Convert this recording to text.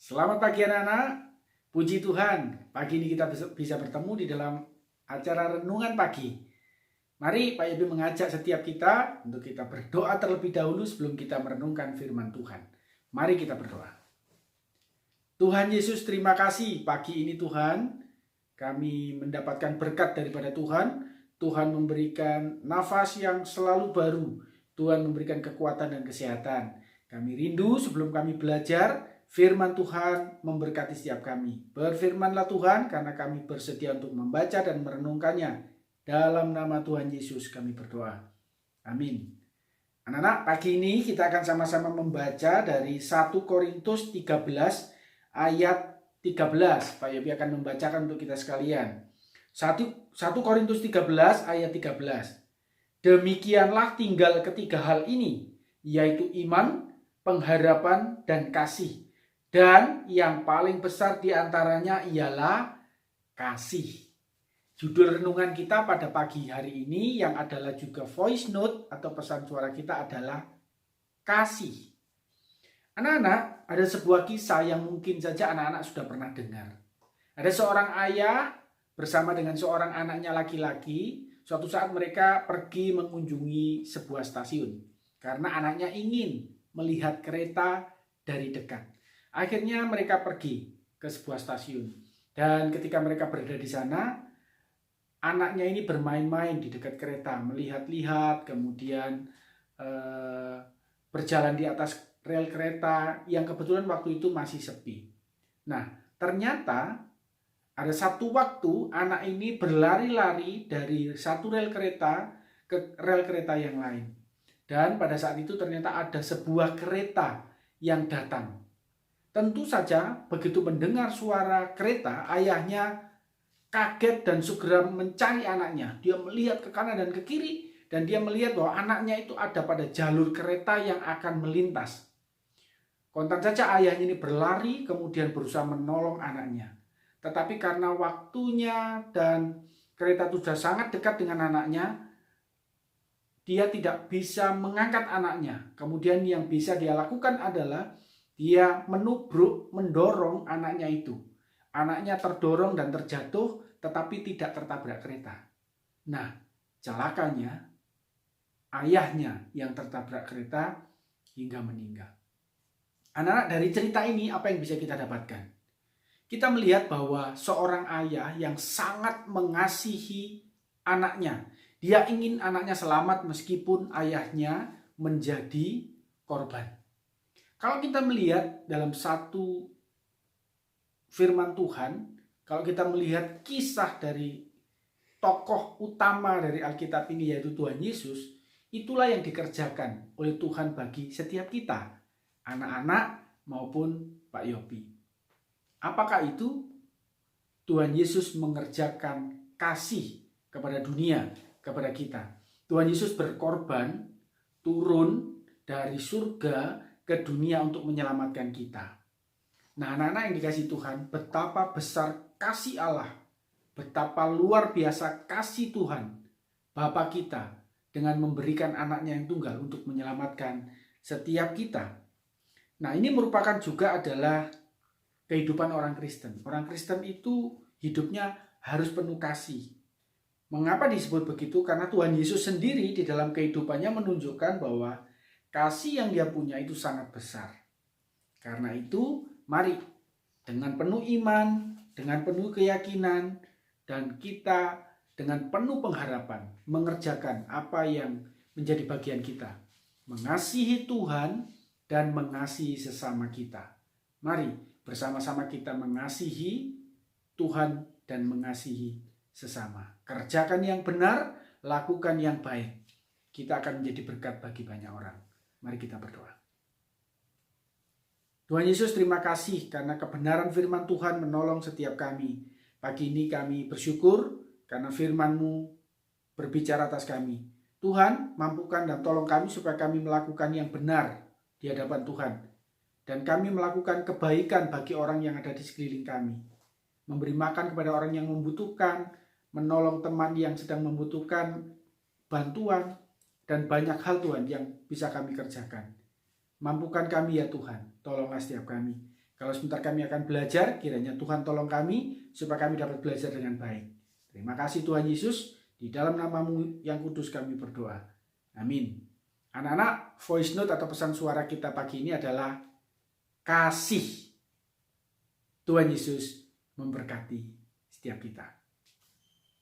Selamat pagi anak-anak, puji Tuhan. Pagi ini kita bisa bertemu di dalam acara renungan pagi. Mari Pak Yobi mengajak setiap kita untuk kita berdoa terlebih dahulu sebelum kita merenungkan firman Tuhan. Mari kita berdoa. Tuhan Yesus, terima kasih pagi ini Tuhan. Kami mendapatkan berkat daripada Tuhan. Tuhan memberikan nafas yang selalu baru. Tuhan memberikan kekuatan dan kesehatan. Kami rindu sebelum kami belajar, firman Tuhan memberkati setiap kami. Berfirmanlah Tuhan, karena kami bersedia untuk membaca dan merenungkannya. Dalam nama Tuhan Yesus kami berdoa. Amin. Anak-anak, pagi ini kita akan sama-sama membaca dari 1 Korintus 13 ayat 13. Pak Yobi akan membacakan untuk kita sekalian. 1 Korintus 13 ayat 13. Demikianlah tinggal ketiga hal ini, yaitu iman, pengharapan, dan kasih. Dan yang paling besar di antaranya ialah kasih. Judul renungan kita pada pagi hari ini yang adalah juga voice note atau pesan suara kita adalah kasih. Anak-anak, ada sebuah kisah yang mungkin saja anak-anak sudah pernah dengar. Ada seorang ayah bersama dengan seorang anaknya laki-laki. Suatu saat mereka pergi mengunjungi sebuah stasiun karena anaknya ingin melihat kereta dari dekat. Akhirnya mereka pergi ke sebuah stasiun, dan ketika mereka berada di sana, anaknya ini bermain-main di dekat kereta, melihat-lihat, kemudian berjalan di atas rel kereta yang kebetulan waktu itu masih sepi. Nah, ternyata ada satu waktu anak ini berlari-lari dari satu rel kereta ke rel kereta yang lain. Dan pada saat itu ternyata ada sebuah kereta yang datang. Tentu saja begitu mendengar suara kereta, ayahnya kaget dan segera mencari anaknya. Dia melihat ke kanan dan ke kiri, dan dia melihat bahwa anaknya itu ada pada jalur kereta yang akan melintas. Kontan saja ayahnya ini berlari kemudian berusaha menolong anaknya. Tetapi karena waktunya dan kereta itu sudah sangat dekat dengan anaknya, dia tidak bisa mengangkat anaknya. Kemudian yang bisa dia lakukan adalah dia menubruk, mendorong anaknya itu. Anaknya terdorong dan terjatuh, tetapi tidak tertabrak kereta. Nah, celakanya ayahnya yang tertabrak kereta hingga meninggal. Anak-anak, dari cerita ini apa yang bisa kita dapatkan? Kita melihat bahwa seorang ayah yang sangat mengasihi anaknya. Dia ingin anaknya selamat meskipun ayahnya menjadi korban. Kalau kita melihat dalam satu firman Tuhan, kalau kita melihat kisah dari tokoh utama dari Alkitab ini yaitu Tuhan Yesus, itulah yang dikerjakan oleh Tuhan bagi setiap kita, anak-anak maupun Pak Yobi. Apakah itu? Tuhan Yesus mengerjakan kasih kepada dunia, kepada kita. Tuhan Yesus berkorban, turun dari surga ke dunia untuk menyelamatkan kita. Nah, anak-anak yang dikasih Tuhan, betapa besar kasih Allah, betapa luar biasa kasih Tuhan Bapa kita dengan memberikan anaknya yang tunggal untuk menyelamatkan setiap kita. Nah, ini merupakan juga adalah kehidupan orang Kristen. Orang Kristen itu hidupnya harus penuh kasih. Mengapa disebut begitu? Karena Tuhan Yesus sendiri di dalam kehidupannya menunjukkan bahwa kasih yang dia punya itu sangat besar. Karena itu, mari dengan penuh iman, dengan penuh keyakinan, dan kita dengan penuh pengharapan mengerjakan apa yang menjadi bagian kita. Mengasihi Tuhan dan mengasihi sesama kita. Mari bersama-sama kita mengasihi Tuhan dan mengasihi sesama. Kerjakan yang benar, lakukan yang baik. Kita akan menjadi berkat bagi banyak orang. Mari kita berdoa. Tuhan Yesus, terima kasih karena kebenaran firman Tuhan menolong setiap kami. Pagi ini kami bersyukur karena firman-Mu berbicara atas kami. Tuhan, mampukan dan tolong kami supaya kami melakukan yang benar di hadapan Tuhan. Dan kami melakukan kebaikan bagi orang yang ada di sekeliling kami. Memberi makan kepada orang yang membutuhkan, menolong teman yang sedang membutuhkan bantuan, dan banyak hal Tuhan yang bisa kami kerjakan. Mampukan kami ya Tuhan, tolonglah setiap kami. Kalau sebentar kami akan belajar, kiranya Tuhan tolong kami supaya kami dapat belajar dengan baik. Terima kasih Tuhan Yesus, di dalam nama-Mu yang kudus kami berdoa. Amin. Anak-anak, voice note atau pesan suara kita pagi ini adalah kasih. Tuhan Yesus memberkati setiap kita.